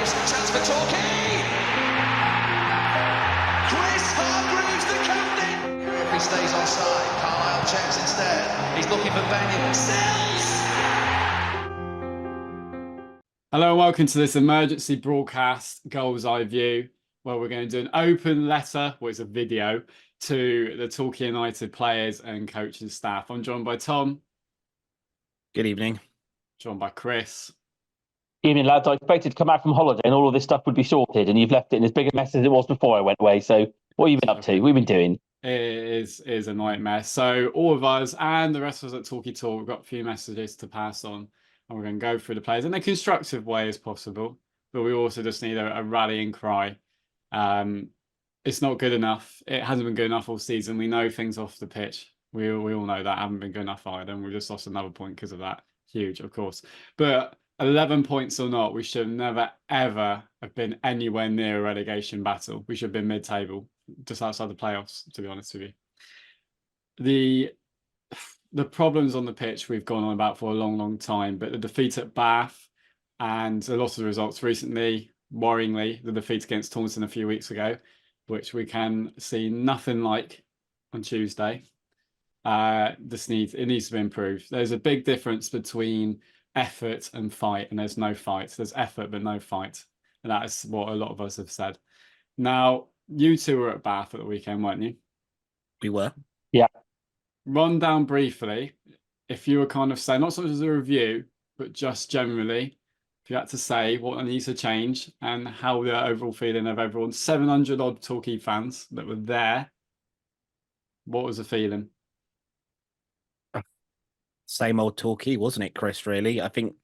Hargreaves, chance for Torquay. Chris Hargreaves, the captain. If he stays offside, Carlisle checks instead. He's looking for Benyon. Sells. Hello and welcome to this emergency broadcast, Gull'S Eye View, where we're going to do an open letter, well, it's a video, to the Torquay United players and coaching staff. I'm joined by Tom. Good evening. Joined by Chris. Evening, lads. I expected to come back from holiday and all of this stuff would be sorted, and you've left it in as big a mess as it was before I went away. So what have you been up to? What have you been doing? It is a nightmare. So all of us and the rest of us at Torquay Talk, we've got a few messages to pass on, and we're going to go through the players in a constructive way as possible. But we also just need a rallying cry. It's not good enough. It hasn't been good enough all season. We know things off the pitch. We all know that haven't been good enough either, and we've just lost another point because of that. Huge, of course. But 11 points or not, we should never, ever have been anywhere near a relegation battle. We should have been mid-table, just outside the playoffs, to be honest with you. The problems on the pitch we've gone on about for a long, long time, but the defeat at Bath and a lot of the results recently, worryingly, the defeat against Taunton a few weeks ago, which we can see nothing like on Tuesday. It needs to be improved. There's a big difference between effort and fight, and there's no fight. There's effort but no fight, and that is what a lot of us have said. Now, you two were at Bath at the weekend, weren't you? We were. Yeah. Run down briefly, if you were kind of saying, not so much as a review, but just generally, if you had to say what needs to change and how the overall feeling of everyone, 700 odd Torquay fans that were there, what was the feeling? Same old Torquay, wasn't it, Chris, really? I think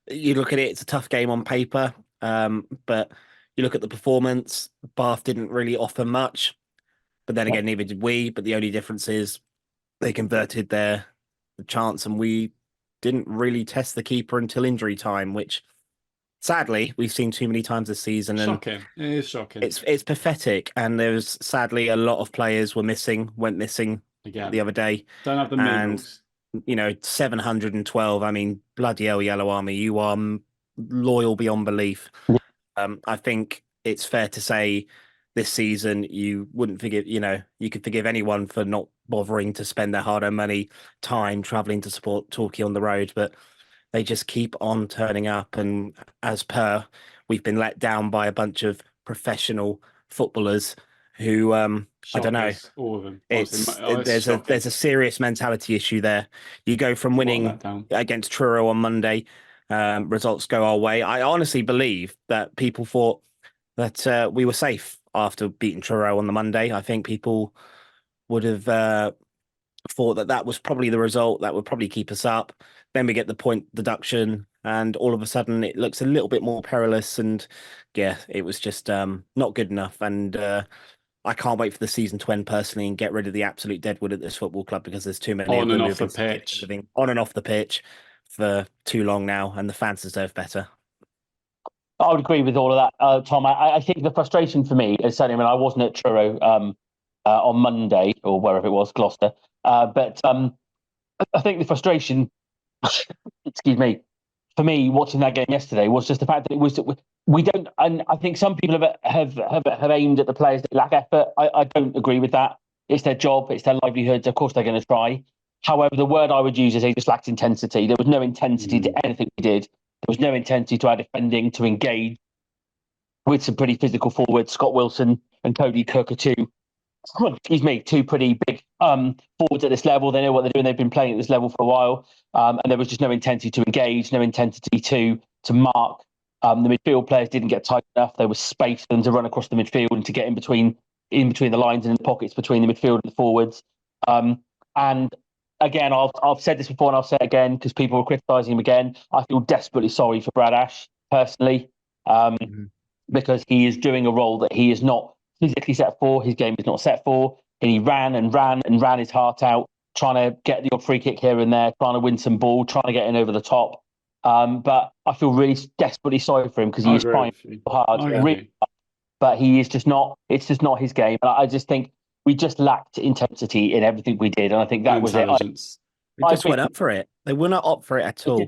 you look at it, it's a tough game on paper, but you look at the performance, Bath didn't really offer much, but then again, neither did we, but the only difference is they converted the chance and we didn't really test the keeper until injury time, which sadly we've seen too many times this season. And shocking. It is shocking. It's pathetic, and there's sadly a lot of players went missing again the other day. Don't have the measles. You know, 712. I mean, bloody hell, Yellow Army, you are loyal beyond belief. I think it's fair to say this season you wouldn't forgive, you could forgive anyone for not bothering to spend their hard-earned money, time travelling to support Torquay on the road, but they just keep on turning up. And as per, we've been let down by a bunch of professional footballers who, I don't know. All of them. There's a serious mentality issue there. You go from winning against Truro on Monday, results go our way. I honestly believe that people thought that we were safe after beating Truro on the Monday. I think people would have thought that was probably the result that would probably keep us up. Then we get the point deduction, and all of a sudden it looks a little bit more perilous. And yeah, it was just not good enough. And I can't wait for the season to end personally and get rid of the absolute deadwood at this football club, because there's too many on and off the pitch, on and off the pitch for too long now, and the fans deserve better. I would agree with all of that, Tom. I think the frustration for me is certainly when I wasn't at Truro on Monday or wherever it was, Gloucester. But I think the frustration, excuse me, for me watching that game yesterday was just the fact that we don't. And I think some people have aimed at the players that lack effort. I don't agree with that. It's their job. It's their livelihoods. Of course, they're going to try. However, the word I would use is they just lacked intensity. There was no intensity to anything we did. There was no intensity to our defending, to engage with some pretty physical forwards. Scott Wilson and Cody Cook are two pretty big forwards at this level. They know what they're doing. They've been playing at this level for a while. And there was just no intensity to engage, no intensity to mark. The midfield players didn't get tight enough. There was space for them to run across the midfield and to get in between the lines and in the pockets between the midfield and the forwards. And again, I've said this before and I'll say it again because people were criticising him again. I feel desperately sorry for Brad Ash personally, because he is doing a role that he is not physically set for. His game is not set for. And he ran his heart out, trying to get the odd free kick here and there, trying to win some ball, trying to get in over the top. But I feel really desperately sorry for him because he is trying hard, really hard, but he is just not. It's just not his game. And I just think we just lacked intensity in everything we did, and I think that was it. They just went up for it. They were not up for it at all.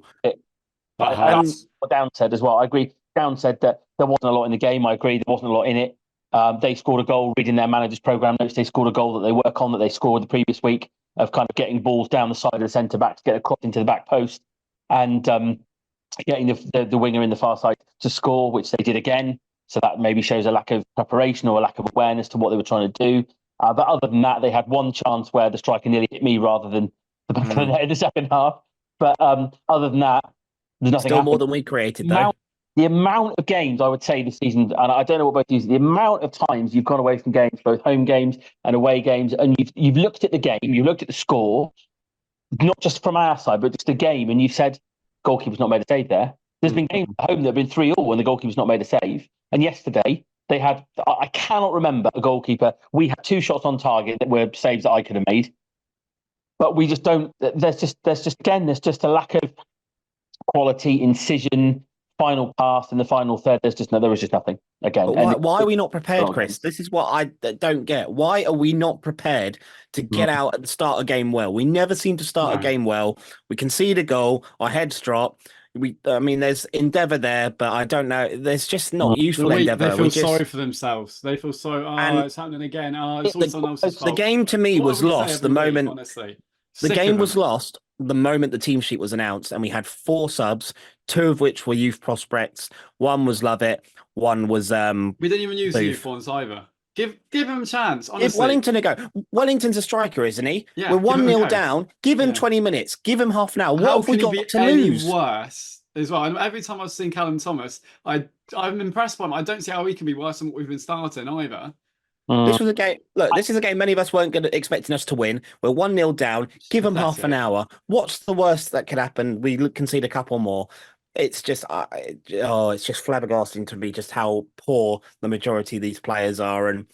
What Dan said as well. I agree. Down said that there wasn't a lot in the game. I agree, there wasn't a lot in it. They scored a goal, reading their manager's programme notes, they scored a goal that they work on, that they scored the previous week, of kind of getting balls down the side of the centre back to get a cross into the back post, and getting the winger in the far side to score, which they did again. So that maybe shows a lack of preparation or a lack of awareness to what they were trying to do. But other than that, they had one chance where the striker nearly hit me rather than the back of the net in the second half. But other than that, there's nothing. Still more than we created, though. The amount of games I would say this season, and I don't know what both of you, the amount of times you've gone away from games, both home games and away games, and you've looked at the game, you've looked at the score, not just from our side, but just the game, and you've said, goalkeeper's not made a save there. There's been games at home that have been 3-3 and the goalkeeper's not made a save. And yesterday, they had, I cannot remember a goalkeeper. We had 2 shots on target that were saves that I could have made. But we just don't, there's just a lack of quality, incision, final pass in the final third. There was just nothing again. But why are we not prepared, Chris? This is what I don't get. Why are we not prepared to get out at the start of a game well? We never seem to start a game well. We concede a goal, our heads drop. There's endeavour there, but I don't know. There's just not useful endeavour. They feel sorry for themselves. They feel so. It's happening again. It's all someone else's fault. The game to me was lost the moment. Honestly, the game was lost the moment the team sheet was announced, and we had 4 subs, 2 of which were youth prospects. One was Lovett. One was We didn't even use the youth ones either. Give him a chance. Honestly. Give Wellington a go. Wellington's a striker, isn't he? Yeah, we're 1-0 down. Give him 20 minutes. Give him half an hour. What have we got to lose? Worse as well. And every time I've seen Callum Thomas, I'm impressed by him. I don't see how he can be worse than what we've been starting either. This was a game. Look, this is a game many of us weren't expecting us to win. We're 1-0 down. Give them half an hour. What's the worst that could happen? We concede a couple more. It's just, it's just flabbergasting to me just how poor the majority of these players are, and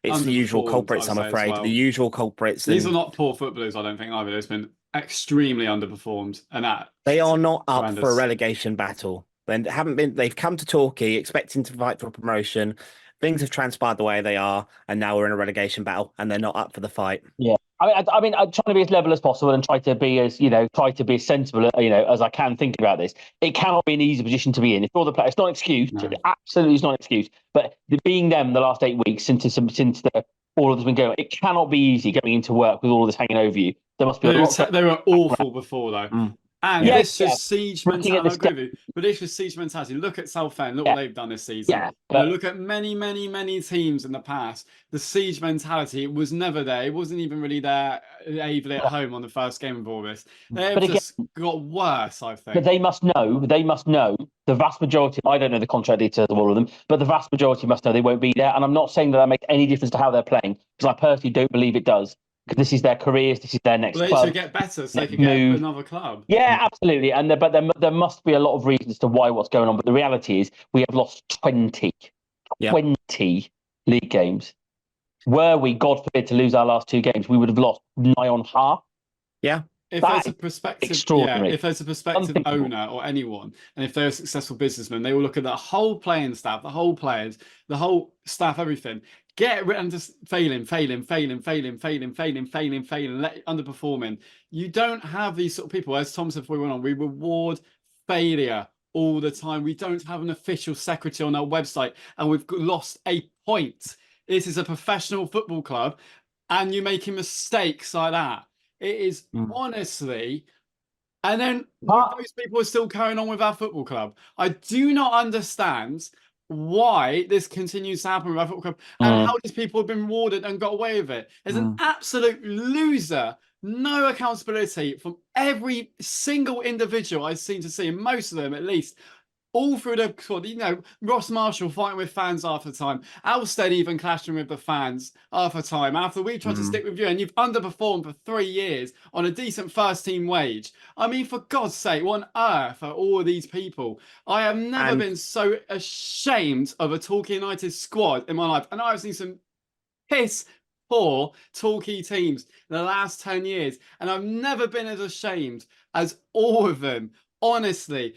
it's the usual culprits. I'm afraid the usual culprits. These are not poor footballers, I don't think either. They've been extremely underperformed, and they are not up for a relegation battle. They haven't been. They've come to Torquay expecting to fight for promotion. Things have transpired the way they are, and now we're in a relegation battle, and they're not up for the fight. Yeah, I mean, I'm trying to be as level as possible and try to be as sensible, as I can thinking about this. It cannot be an easy position to be in. If all the players, it's not an excuse. No. It absolutely is not an excuse. But being them the last 8 weeks since all of this been going, it cannot be easy going into work with all of this hanging over you. There must be. They were awful before though. And this is siege mentality. But this is siege mentality. Look at Southend. Look what they've done this season. Yeah, look at many, many, many teams in the past. The siege mentality was never there. It wasn't even really there at home on the first game of all this. They've just got worse, I think. But they must know. The vast majority. I don't know the contract details of all of them, but the vast majority must know they won't be there. And I'm not saying that makes any difference to how they're playing, because I personally don't believe it does. Because this is their careers, this is their next club. They should get better so they can get another club. Yeah, absolutely. But there must be a lot of reasons to why what's going on. But the reality is we have lost 20 league games. Were we, God forbid, to lose our last 2 games, we would have lost nigh on half. Yeah. If there's a prospective owner or anyone, and if they're a successful businessman, they will look at the whole playing staff, the whole players, the whole staff, everything. Get rid and just failing, underperforming. You don't have these sort of people. As Tom said before we went on, we reward failure all the time. We don't have an official secretary on our website, and we've lost a point. This is a professional football club, and you're making mistakes like that. It is honestly. And then those people are still carrying on with our football club. I do not understand why this continues to happen with our football club, and how these people have been rewarded and got away with it. There's an absolute loser, no accountability from every single individual I seem to see, and most of them at least, all through the squad. Ross Marshall fighting with fans half the time, Alstead even clashing with the fans half the time, after we tried to stick with you and you've underperformed for 3 years on a decent first team wage. I mean, for God's sake, what on earth are all of these people? I have never been so ashamed of a Torquay United squad in my life, and I've seen some piss poor Torquay teams in the last 10 years, and I've never been as ashamed as all of them, honestly.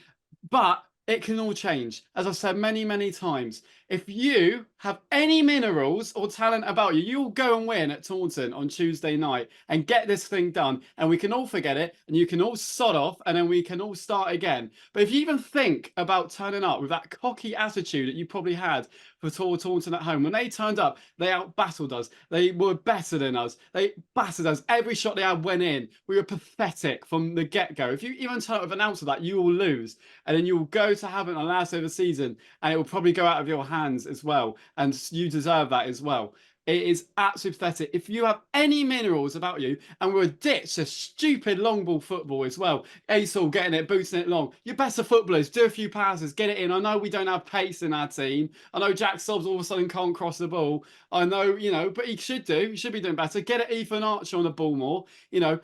But it can all change. As I've said many, many times, if you have any minerals or talent about you, you'll go and win at Taunton on Tuesday night and get this thing done. And we can all forget it and you can all sod off and then we can all start again. But if you even think about turning up with that cocky attitude that you probably had for Taunton at home, when they turned up, they out-battled us. They were better than us. They battered us. Every shot they had went in. We were pathetic from the get-go. If you even turn up with an ounce of that, you will lose. And then you will go to have it on the last day of the season and it will probably go out of your hands as well. And you deserve that as well. It is absolutely pathetic. If you have any minerals about you, and we're ditched a stupid long ball football as well, Ace getting it, booting it long. You're better footballers. Do a few passes, get it in. I know we don't have pace in our team. I know Jack Sobbs all of a sudden can't cross the ball. I know, you know, but he should do. He should be doing better. Get it, Ethan Archer on the ball more. You know,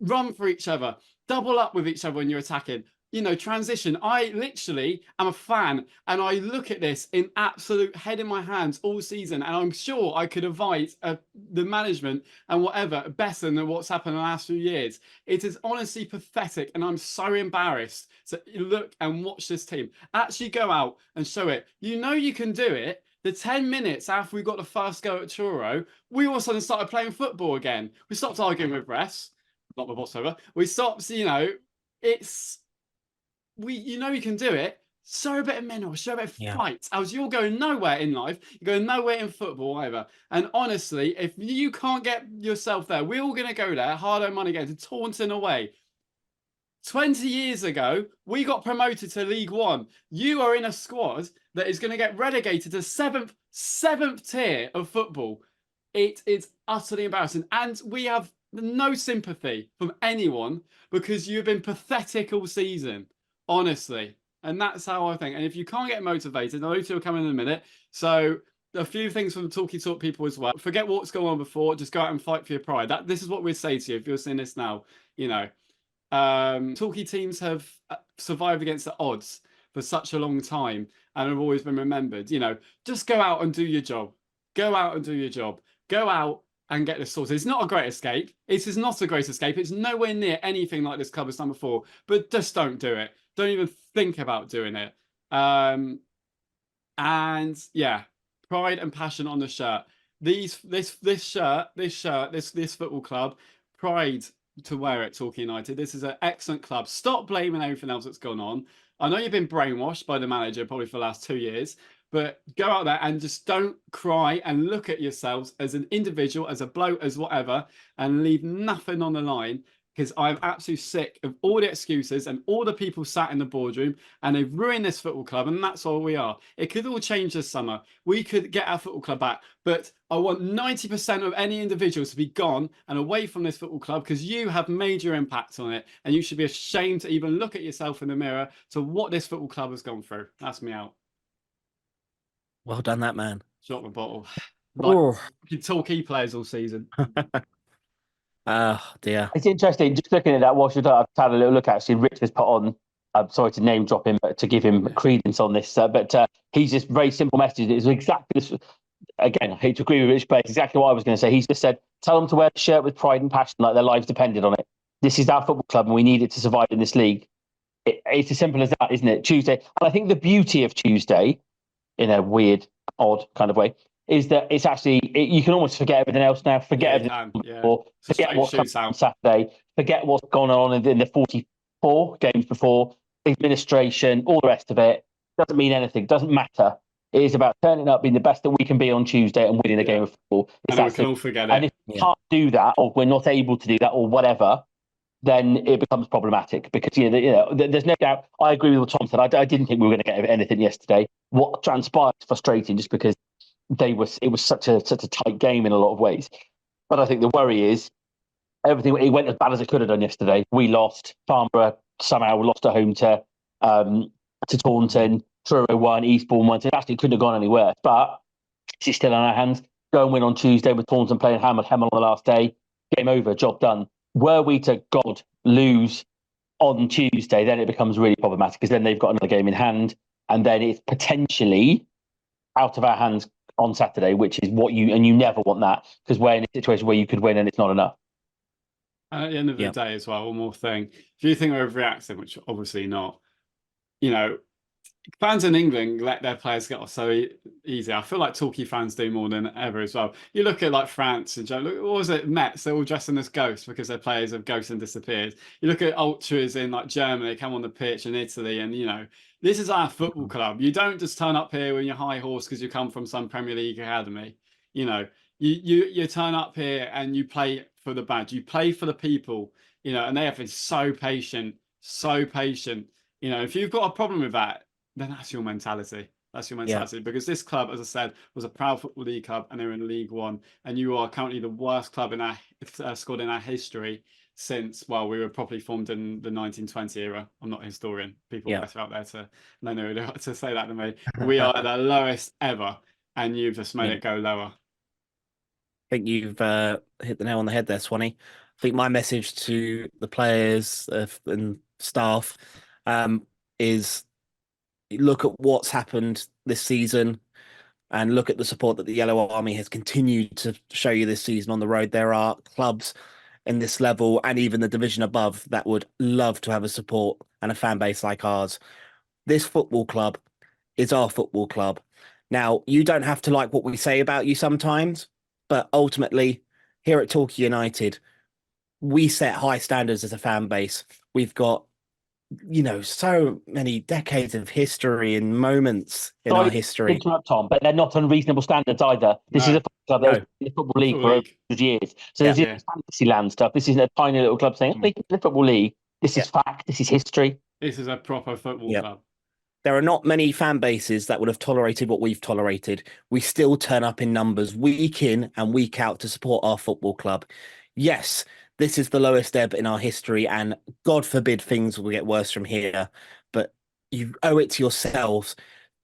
run for each other. Double up with each other when you're attacking. You know, transition. I literally am a fan and I look at this in absolute head in my hands all season. And I'm sure I could advise the management and whatever better than what's happened in the last few years. It is honestly pathetic. And I'm so embarrassed to look and watch this team. Actually go out and show it. You know you can do it. The 10 minutes after we got the first go at Truro, we all of a sudden started playing football again. We stopped arguing with refs. Not with whatsoever. We stopped, you know, you know you can do it. Show a bit of mineral, show a bit of fight. As you're going nowhere in life, you're going nowhere in football either. And honestly, if you can't get yourself there, we're all going to go there, hard-earned money going to Taunton away. 20 years ago, we got promoted to League One. You are in a squad that is going to get relegated to seventh tier of football. It is utterly embarrassing. And we have no sympathy from anyone because you've been pathetic all season. Honestly, and that's how I think. And if you can't get motivated, those two will come in a minute. So a few things from the Talky Talk people as well. Forget what's gone on before. Just go out and fight for your pride. This is what we'd say to you if you're seeing this now. You know, Talky teams have survived against the odds for such a long time and have always been remembered. You know, just go out and do your job. Go out and do your job. Go out and get this sorted. It's not a great escape. It is not a great escape. It's nowhere near anything like this club has done before. But just don't do it. Don't even think about doing it. And yeah, pride and passion on the shirt. This football club, pride to wear it. Torquay United. This is an excellent club. Stop blaming everything else that's gone on. I know you've been brainwashed by the manager probably for the last 2 years, but go out there and just don't cry and look at yourselves as an individual, as a bloke, as whatever, and leave nothing on the line. Because I'm absolutely sick of all the excuses and all the people sat in the boardroom and they've ruined this football club, and that's all we are. It could all change this summer. We could get our football club back, but I want 90% of any individuals to be gone and away from this football club because you have major impact on it and you should be ashamed to even look at yourself in the mirror to what this football club has gone through. That's me out. Well done, that man. Shot the bottle. Like Torquay players all season. Oh dear. It's interesting. Just looking at that, I've had a little look. Actually, Rich has put on. I'm sorry to name drop him, but to give him credence on this. But he's just very simple message. It's exactly this. Again, I hate to agree with Rich, but it's exactly what I was going to say. He's just said, "Tell them to wear the shirt with pride and passion, like their lives depended on it. This is our football club, and we need it to survive in this league." It's as simple as that, isn't it? Tuesday, and I think the beauty of Tuesday, in a weird, odd kind of way, is that it's actually you can almost forget everything else now. Forget forget what's come on Saturday. Forget what's gone on in the 44 games before. Administration, all the rest of it doesn't mean anything. Doesn't matter. It is about turning up, being the best that we can be on Tuesday, and winning a game of football. And we can all forget it. And if we can't do that, or we're not able to do that, or whatever, then it becomes problematic. Because there's no doubt. I agree with what Tom said. I didn't think we were going to get anything yesterday. What transpired is frustrating, just because it was such a tight game in a lot of ways. But I think the worry is it went as bad as it could have done yesterday. We lost. Farnborough somehow lost at home to Taunton. Truro won. Eastbourne won. So it actually couldn't have gone anywhere. But it's still in our hands. Go and win on Tuesday with Taunton playing Hemel on the last day. Game over. Job done. Were we to lose on Tuesday, then it becomes really problematic because then they've got another game in hand, and then it's potentially out of our hands on Saturday, which is you never want that because we're in a situation where you could win and it's not enough. And at the end of the day as well, one more thing. If you think we're overreacting, which obviously not, fans in England let their players get off so easy. I feel like Torquay fans do more than ever as well. You look at like France and look, what was it? Mets, they're all dressing as ghosts because their players have ghosts and disappeared. You look at ultras in like Germany, they come on the pitch, in Italy, and this is our football club. You don't just turn up here when you're high horse because you come from some Premier League academy. You turn up here and you play for the badge. You play for the people. And they have been so patient, so patient. If you've got a problem with that, then that's your mentality. That's your mentality. Yeah. Because this club, as I said, was a proud Football League club, and they're in League One. And you are currently the worst club in our squad in our history since, well, we were properly formed in the 1920 era. I'm not a historian. People better out there to say that to me. We are at the lowest ever, and you've just made it go lower. I think you've hit the nail on the head there, Swanee. I think my message to the players and staff is look at what's happened this season and look at the support that the Yellow Army has continued to show you this season on the road. There are clubs in this level and even the division above that would love to have a support and a fan base like ours. This football club is our football club. Now, you don't have to like what we say about you sometimes, but ultimately, here at Torquay United, we set high standards as a fan base. We've got, so many decades of history and moments in our history. Interrupt, Tom, but they're not unreasonable standards either. This is a football club that's in the Football League for 100 years. So this is fantasy land stuff. This isn't a tiny little club saying, the Football League. This is fact. This is history. This is a proper football club. There are not many fan bases that would have tolerated what we've tolerated. We still turn up in numbers week in and week out to support our football club. Yes, this is the lowest ebb in our history, and God forbid things will get worse from here. But you owe it to yourselves.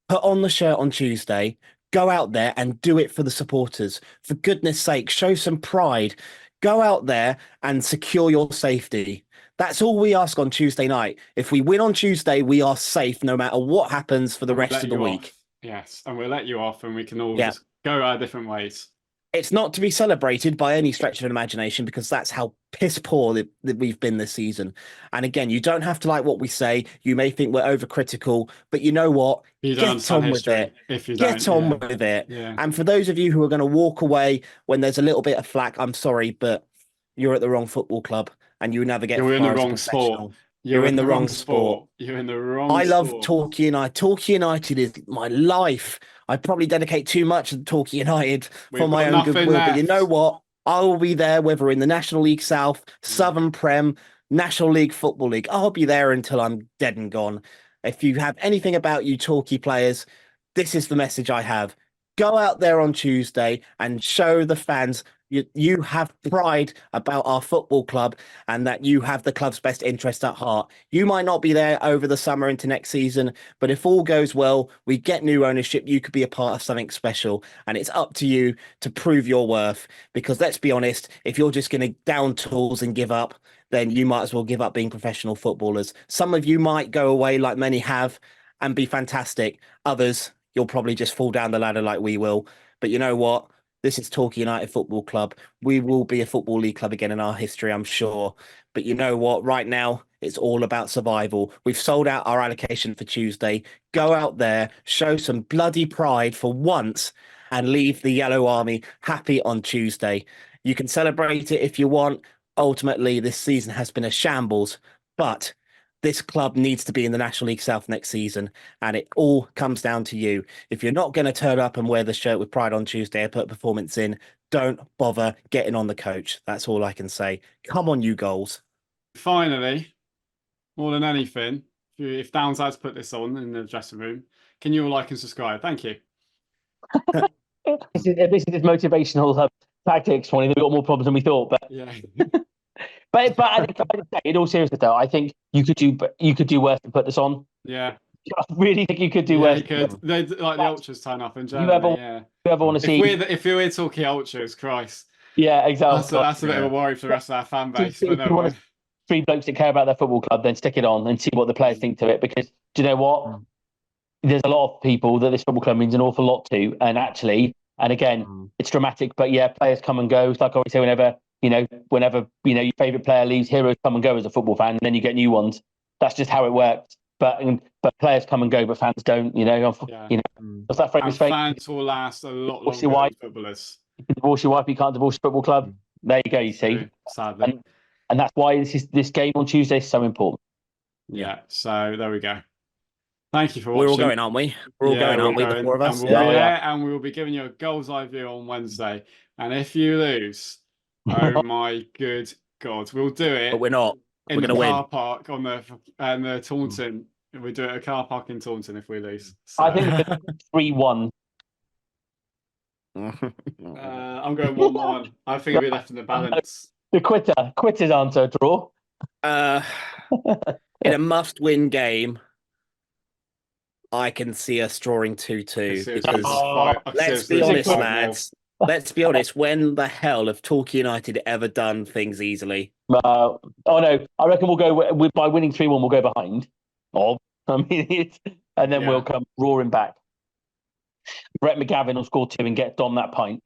Put on the shirt on Tuesday. Go out there and do it for the supporters. For goodness sake, show some pride. Go out there and secure your safety. That's all we ask on Tuesday night. If we win on Tuesday, we are safe no matter what happens for the rest of the week. Yes, and we'll let you off and we can all just go our different ways. It's not to be celebrated by any stretch of an imagination because that's how piss poor that we've been this season. And again, you don't have to like what we say. You may think we're overcritical, but you know what? Get on with it. Get on with it. Yeah. And for those of you who are going to walk away when there's a little bit of flack, I'm sorry, but you're at the wrong football club and you never get. You're in the wrong sport. You're in the wrong sport. You're in the wrong I love Torquay United. Torquay United is my life. I probably dedicate too much to Torquay United for my own goodwill. But you know what? I will be there, whether in the National League South, Southern Prem, National League, Football League. I'll be there until I'm dead and gone. If you have anything about you Torquay players, this is the message I have. Go out there on Tuesday and show the fans you have pride about our football club and that you have the club's best interest at heart. You might not be there over the summer into next season, but if all goes well, we get new ownership, you could be a part of something special. And it's up to you to prove your worth. Because let's be honest, if you're just going to down tools and give up, then you might as well give up being professional footballers. Some of you might go away like many have and be fantastic. Others, you'll probably just fall down the ladder like we will. But you know what? This is Torquay United Football Club. We will be a Football League club again in our history, I'm sure. But you know what? Right now, it's all about survival. We've sold out our allocation for Tuesday. Go out there, show some bloody pride for once, and leave the Yellow Army happy on Tuesday. You can celebrate it if you want. Ultimately, this season has been a shambles, but this club needs to be in the National League South next season, and it all comes down to you. If you're not going to turn up and wear the shirt with pride on Tuesday or put a performance in, don't bother getting on the coach. That's all I can say. Come on, you goals. Finally, more than anything, if Downside's put this on in the dressing room, can you all like and subscribe? Thank you. This is motivational tactics. We've got more problems than we thought, but yeah. But in all seriousness, though, I think you could do worse than put this on. Yeah, I really think you could do worse. You could. They like the ultras turn up in Germany. You ever want to see? If we're talking ultras, Christ. Yeah, exactly. That's a bit of a worry for the rest of our fan base. If you want three blokes that care about their football club, then stick it on and see what the players think to it. Because do you know what? There's a lot of people that this football club means an awful lot to, and actually, and again, it's dramatic. But yeah, players come and go. It's like I always say, whenever your favourite player leaves, heroes come and go as a football fan, and then you get new ones. That's just how it works. but players come and go, but fans don't. You know, does that famous And phrase? fans will last a lot Divorce longer your wife. than footballers. You can divorce your wife, you can't divorce your football club. There you go. You see, Sadly. and that's why this game on Tuesday is so important. Yeah. So there we go. Thank you for watching. We're all going, aren't we? We're all going, aren't we? The four of us. And we'll be there, and we'll be giving you a Gull'S eye view on Wednesday. And if you lose, oh my good God, we'll do it. But we're not. In we're the win. car park on the Taunton. We do it at a car park in Taunton if we lose. So. I think 3-1. I'm going 1-1. I think it'll be left in the balance. The quitters answer a draw. In a must-win game, I can see us drawing 2-2 because let's be honest, lads. Let's be honest. When the hell have Torquay United ever done things easily? Oh no, I reckon we'll go by winning 3-1. We'll go behind. And then we'll come roaring back. Brett McGavin will score 2 and get Dom that pint.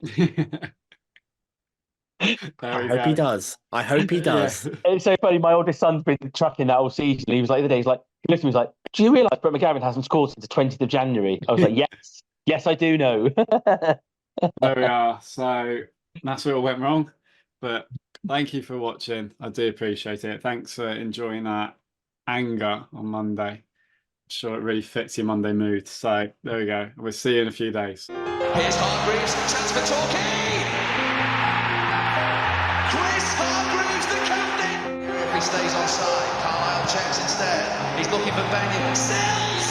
I hope he does. I hope he does. It's so funny. My oldest son's been tracking that all season. He was like, the other day, he looked at me, he was like, "Do you realise Brett McGavin hasn't scored since the 20th of January?" I was like, yes, I do know. There we are. So that's where it went wrong. But thank you for watching. I do appreciate it. Thanks for enjoying that anger on Monday. I'm sure it really fits your Monday mood. So there we go. We'll see you in a few days. Here's Hargreaves, chance for Torquay. Hargreaves, the captain. If he stays onside, Carlisle checks instead. He's looking for Benjamin. Sells.